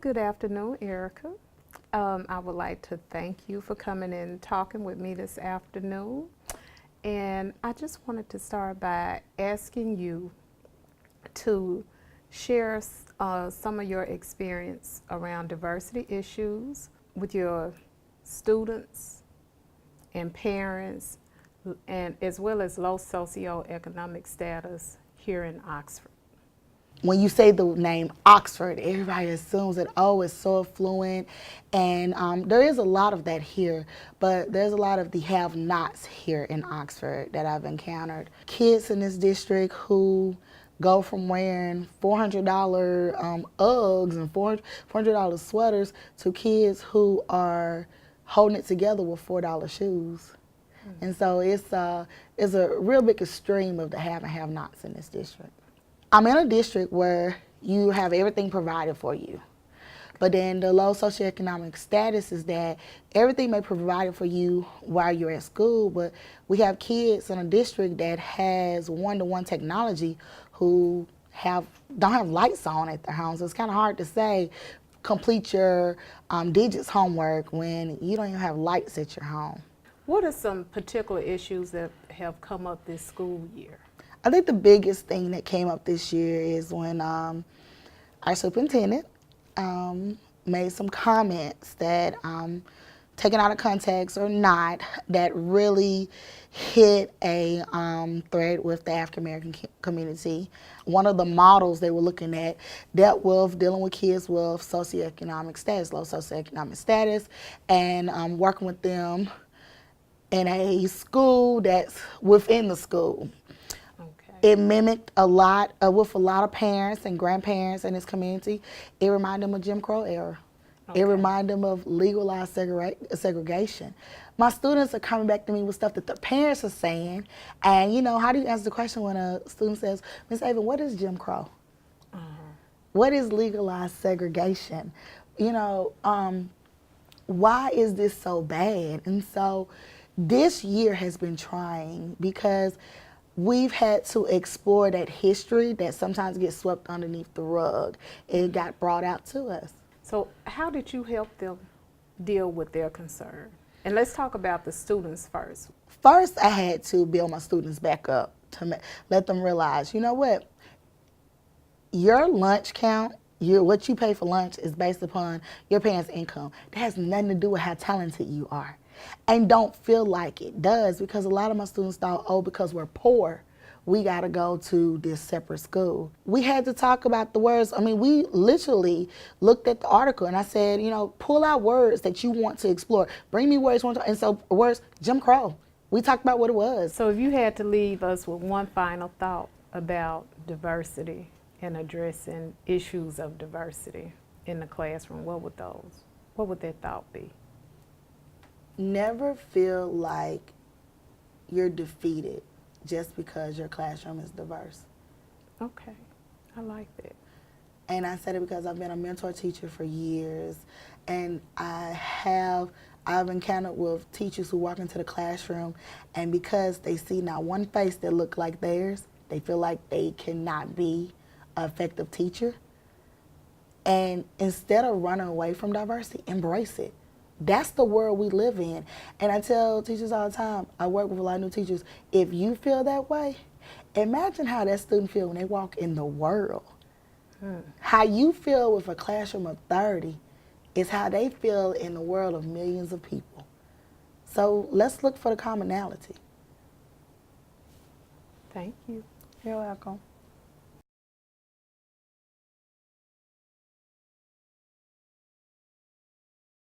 good afternoon, Erica. I would like to thank you for coming and talking with me this afternoon. And I just wanted to start by asking you to share some of your experience around diversity issues with your students and parents, and as well as low socioeconomic status here in Oxford. When you say the name Oxford, everybody assumes that, oh, it's so affluent, and there is a lot of that here, but there's a lot of the have-nots here in Oxford that I've encountered. Kids in this district who go from wearing $400 Uggs and $400 sweaters to kids who are holding it together with $4 shoes. And so it's a real big extreme of the have and have-nots in this district. I'm in a district where you have everything provided for you. But then the low socioeconomic status is that everything may be provided for you while you're at school, but we have kids in a district that has one-to-one technology who don't have lights on at their homes. So it's kind of hard to say, complete your digits homework when you don't even have lights at your home. What are some particular issues that have come up this school year? I think the biggest thing that came up this year is when our superintendent made some comments that, taken out of context or not, that really hit a thread with the African American community. One of the models they were looking at dealt with dealing with kids with socioeconomic status, low socioeconomic status, and working with them in a school that's within the school. It mimicked a lot with a lot of parents and grandparents in this community. It reminded them of Jim Crow era. It reminded them of legalized segregation. My students are coming back to me with stuff that their parents are saying. And you know, how do you answer the question when a student says, Miss Ava, what is Jim Crow? What is legalized segregation? You know, why is this so bad? And so this year has been trying because we've had to explore that history that sometimes gets swept underneath the rug. It got brought out to us. So how did you help them deal with their concern? And let's talk about the students first. First, I had to build my students back up to let them realize, you know what, your lunch count, what you pay for lunch is based upon your parents' income. That has nothing to do with how talented you are. And don't feel like it does, because a lot of my students thought, oh, because we're poor, we got to go to this separate school. We had to talk about the words. I mean, we literally looked at the article and I said, you know, pull out words that you want to explore. Bring me words. And so words, Jim Crow. We talked about what it was. So if you had to leave us with one final thought about diversity and addressing issues of diversity in the classroom, what would that thought be? Never feel like you're defeated just because your classroom is diverse. Okay, I like that. And I said it because I've been a mentor teacher for years, and I've encountered with teachers who walk into the classroom, and because they see not one face that look like theirs, they feel like they cannot be an effective teacher. And instead of running away from diversity, embrace it. That's the world we live in. And I tell teachers all the time, I work with a lot of new teachers, if you feel that way, imagine how that student feels when they walk in the world. How you feel with a classroom of 30 is how they feel in the world of millions of people. So let's look for the commonality. Thank you. You're welcome.